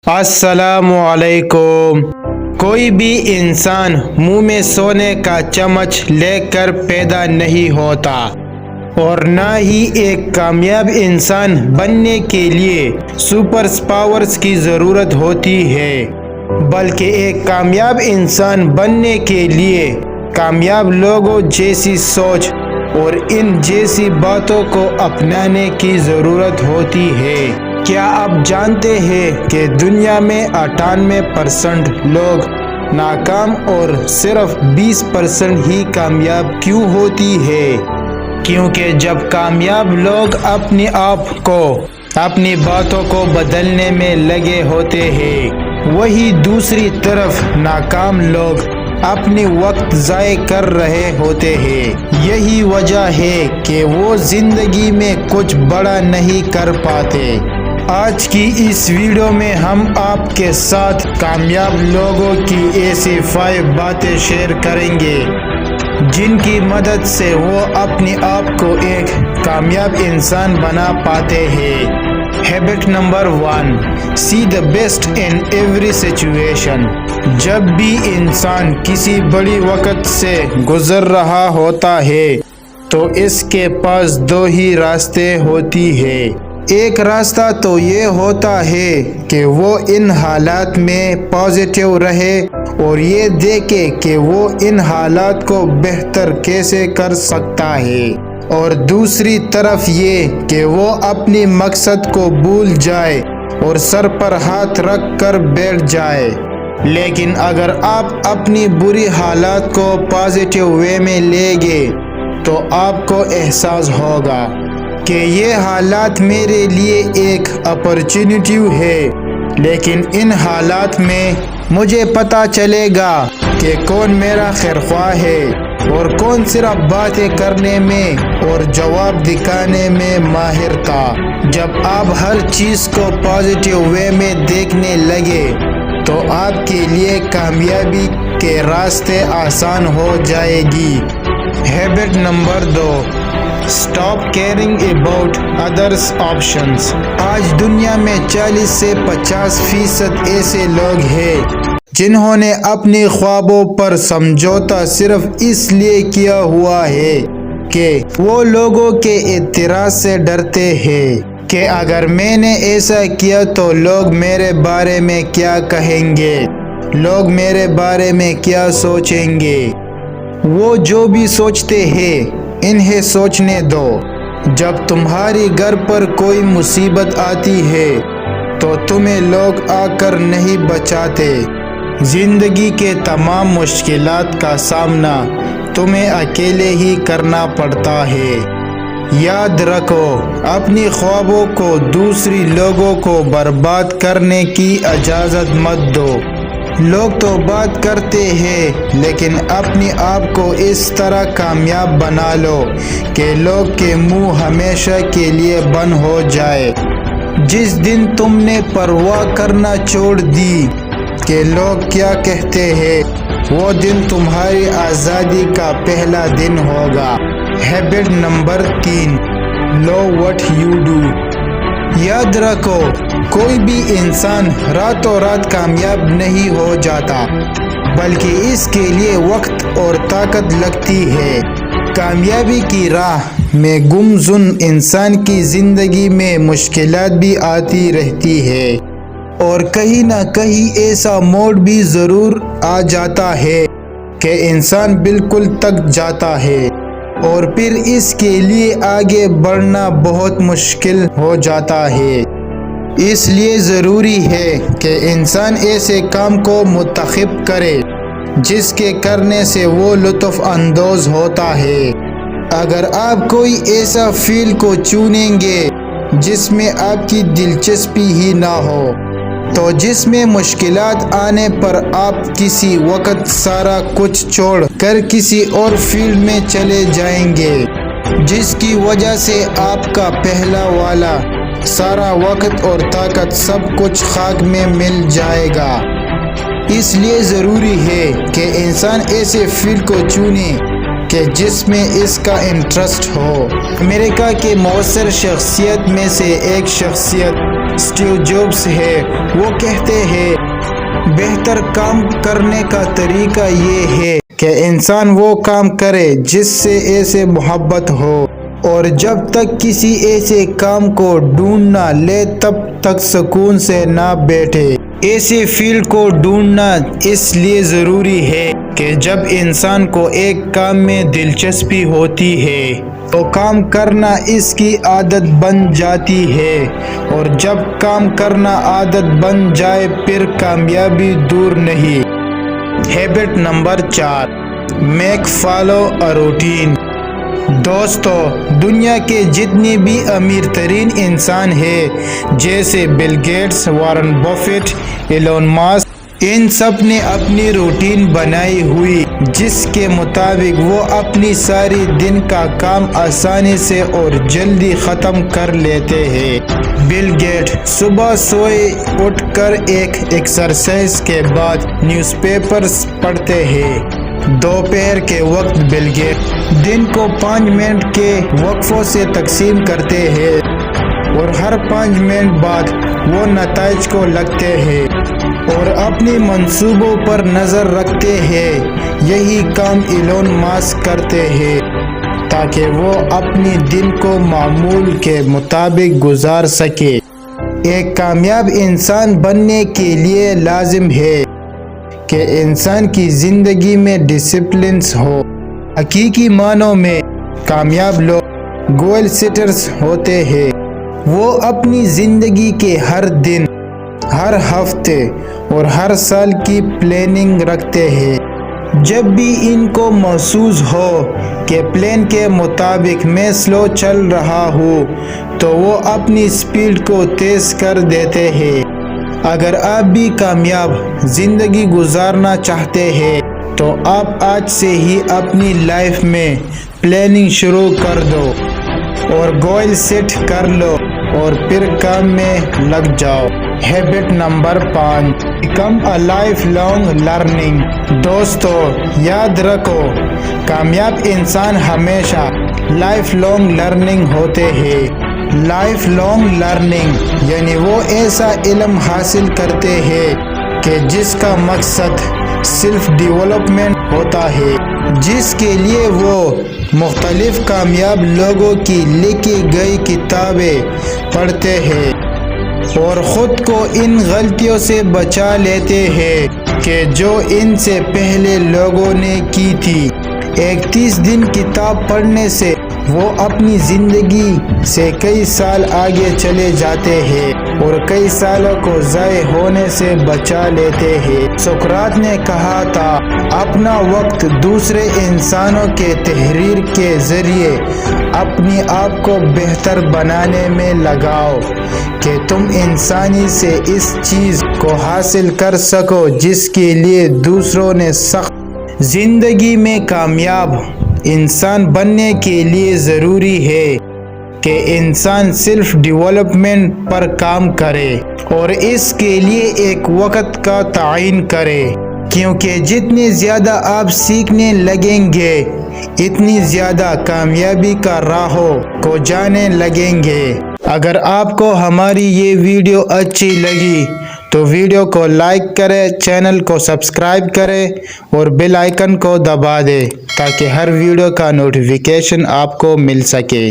السلام علیکم۔ کوئی بھی انسان منہ میں سونے کا چمچ لے کر پیدا نہیں ہوتا، اور نہ ہی ایک کامیاب انسان بننے کے لیے سپر پاورز کی ضرورت ہوتی ہے، بلکہ ایک کامیاب انسان بننے کے لیے کامیاب لوگوں جیسی سوچ اور ان جیسی باتوں کو اپنانے کی ضرورت ہوتی ہے۔ کیا آپ جانتے ہیں کہ دنیا میں 98% لوگ ناکام اور صرف 20% ہی کامیاب کیوں ہوتی ہے؟ کیونکہ جب کامیاب لوگ اپنے آپ کو اپنی باتوں کو بدلنے میں لگے ہوتے ہیں، وہی دوسری طرف ناکام لوگ اپنی وقت ضائع کر رہے ہوتے ہیں۔ یہی وجہ ہے کہ وہ زندگی میں کچھ بڑا نہیں کر پاتے۔ آج کی اس ویڈیو میں ہم آپ کے ساتھ کامیاب لوگوں کی ایسی 5 باتیں شیئر کریں گے جن کی مدد سے وہ اپنے آپ کو ایک کامیاب انسان بنا پاتے ہیں۔ Habit number 1، see the best in every situation. جب بھی انسان کسی بڑی وقت سے گزر رہا ہوتا ہے تو اس کے پاس 2 ہی راستے ہوتی ہے۔ ایک راستہ تو یہ ہوتا ہے کہ وہ ان حالات میں پازیٹیو رہے اور یہ دیکھے کہ وہ ان حالات کو بہتر کیسے کر سکتا ہے، اور دوسری طرف یہ کہ وہ اپنی مقصد کو بھول جائے اور سر پر ہاتھ رکھ کر بیٹھ جائے۔ لیکن اگر آپ اپنی بری حالات کو پازیٹیو وے میں لیں گے تو آپ کو احساس ہوگا کہ یہ حالات میرے لیے ایک اپرچونٹی ہے، لیکن ان حالات میں مجھے پتہ چلے گا کہ کون میرا خیرخواہ ہے اور کون صرف باتیں کرنے میں اور جواب دکھانے میں ماہر تھا۔ جب آپ ہر چیز کو پازیٹیو وے میں دیکھنے لگے تو آپ کے لیے کامیابی کے راستے آسان ہو جائے گی۔ Habit number 2، stop caring about others options. آج دنیا میں 40 سے 50% ایسے لوگ ہیں جنہوں نے اپنی خوابوں پر سمجھوتا صرف اس لیے کیا ہوا ہے کہ وہ لوگوں کے اعتراض سے ڈرتے ہیں کہ اگر میں نے ایسا کیا تو لوگ میرے بارے میں کیا کہیں گے، لوگ میرے بارے میں کیا سوچیں گے۔ وہ جو بھی سوچتے ہیں انہیں سوچنے دو۔ جب تمہاری گھر پر کوئی مصیبت آتی ہے تو تمہیں لوگ آ کر نہیں بچاتے۔ زندگی کے تمام مشکلات کا سامنا تمہیں اکیلے ہی کرنا پڑتا ہے۔ یاد رکھو، اپنی خوابوں کو دوسری لوگوں کو برباد کرنے کی اجازت مت دو۔ لوگ تو بات کرتے ہیں، لیکن اپنے آپ کو اس طرح کامیاب بنا لو کہ لوگ کے منہ ہمیشہ کے لیے بند ہو جائے۔ جس دن تم نے پرواہ کرنا چھوڑ دی کہ لوگ کیا کہتے ہیں، وہ دن تمہاری آزادی کا پہلا دن ہوگا۔ Habit number 3، love what you do. یاد رکھو، کوئی بھی انسان راتوں رات کامیاب نہیں ہو جاتا، بلکہ اس کے لیے وقت اور طاقت لگتی ہے۔ کامیابی کی راہ میں گمسم انسان کی زندگی میں مشکلات بھی آتی رہتی ہے، اور کہیں نہ کہیں ایسا موڑ بھی ضرور آ جاتا ہے کہ انسان بالکل تک جاتا ہے، اور پھر اس کے لیے آگے بڑھنا بہت مشکل ہو جاتا ہے۔ اس لیے ضروری ہے کہ انسان ایسے کام کو منتخب کرے جس کے کرنے سے وہ لطف اندوز ہوتا ہے۔ اگر آپ کوئی ایسا فیلڈ کو چنیں گے جس میں آپ کی دلچسپی ہی نہ ہو، تو جس میں مشکلات آنے پر آپ کسی وقت سارا کچھ چھوڑ کر کسی اور فیلڈ میں چلے جائیں گے، جس کی وجہ سے آپ کا پہلا والا سارا وقت اور طاقت سب کچھ خاک میں مل جائے گا۔ اس لیے ضروری ہے کہ انسان ایسے فیلڈ کو چنے کہ جس میں اس کا انٹرسٹ ہو۔ امریکہ کے مؤثر شخصیت میں سے ایک شخصیت اسٹیو جابس ہے۔ وہ کہتے ہیں بہتر کام کرنے کا طریقہ یہ ہے کہ انسان وہ کام کرے جس سے ایسے محبت ہو، اور جب تک کسی ایسے کام کو ڈھونڈ نہ لے تب تک سکون سے نہ بیٹھے۔ ایسے فیلڈ کو ڈھونڈنا اس لیے ضروری ہے کہ جب انسان کو ایک کام میں دلچسپی ہوتی ہے تو کام کرنا اس کی عادت بن جاتی ہے، اور جب کام کرنا عادت بن جائے پھر کامیابی دور نہیں۔ Habit number 4، make follow a routine. دوستو، دنیا کے جتنے بھی امیر ترین انسان ہیں جیسے Bill Gates, Warren Buffett, Elon Musk, ان سب نے اپنی روٹین بنائی ہوئی جس کے مطابق وہ اپنی ساری دن کا کام آسانی سے اور جلدی ختم کر لیتے ہیں۔ بل گیٹ صبح سوئے اٹھ کر ایک ایکسرسائز کے بعد نیوز پیپرز پڑھتے ہیں۔ دوپہر کے وقت بل گیٹ دن کو 5 منٹ کے وقفوں سے تقسیم کرتے ہیں، اور ہر 5 منٹ بعد وہ نتائج کو لکھتے ہیں اور اپنے منصوبوں پر نظر رکھتے ہیں۔ یہی کام ایلون ماسک کرتے ہیں تاکہ وہ اپنی دن کو معمول کے مطابق گزار سکے۔ ایک کامیاب انسان بننے کے لیے لازم ہے کہ انسان کی زندگی میں ڈسپلنس ہو۔ حقیقی معنوں میں کامیاب لوگ گول سیٹرز ہوتے ہیں۔ وہ اپنی زندگی کے ہر دن، ہر ہفتے اور ہر سال کی پلاننگ رکھتے ہیں۔ جب بھی ان کو محسوس ہو کہ پلان کے مطابق میں سلو چل رہا ہوں تو وہ اپنی سپیڈ کو تیز کر دیتے ہیں۔ اگر آپ بھی کامیاب زندگی گزارنا چاہتے ہیں تو آپ آج سے ہی اپنی لائف میں پلاننگ شروع کر دو اور گول سیٹ کر لو اور پھر کام میں لگ جاؤ۔ Habit number 5، become a life long learning. دوستو، یاد رکھو، کامیاب انسان ہمیشہ لائف لانگ لرننگ ہوتے ہیں۔ لائف لانگ لرننگ یعنی وہ ایسا علم حاصل کرتے ہیں کہ جس کا مقصد سیلف ڈیولپمنٹ ہوتا ہے، جس کے لیے وہ مختلف کامیاب لوگوں کی لکھی گئی کتابیں پڑھتے ہیں اور خود کو ان غلطیوں سے بچا لیتے ہیں کہ جو ان سے پہلے لوگوں نے کی تھی۔ 31 دن کتاب پڑھنے سے وہ اپنی زندگی سے کئی سال آگے چلے جاتے ہیں اور کئی سالوں کو ضائع ہونے سے بچا لیتے ہیں۔ سقراط نے کہا تھا، اپنا وقت دوسرے انسانوں کے تحریر کے ذریعے اپنے آپ کو بہتر بنانے میں لگاؤ کہ تم انسانی سے اس چیز کو حاصل کر سکو جس کے لیے دوسروں نے سخت۔ زندگی میں کامیاب انسان بننے کے لیے ضروری ہے کہ انسان سیلف ڈیولپمنٹ پر کام کرے اور اس کے لیے ایک وقت کا تعین کرے، کیونکہ جتنے زیادہ آپ سیکھنے لگیں گے اتنی زیادہ کامیابی کا راہوں کو جانے لگیں گے۔ اگر آپ کو ہماری یہ ویڈیو اچھی لگی تو ویڈیو کو لائک کریں، چینل کو سبسکرائب کریں اور بیل آئیکن کو دبا دیں تاکہ ہر ویڈیو کا نوٹیفیکیشن آپ کو مل سکے۔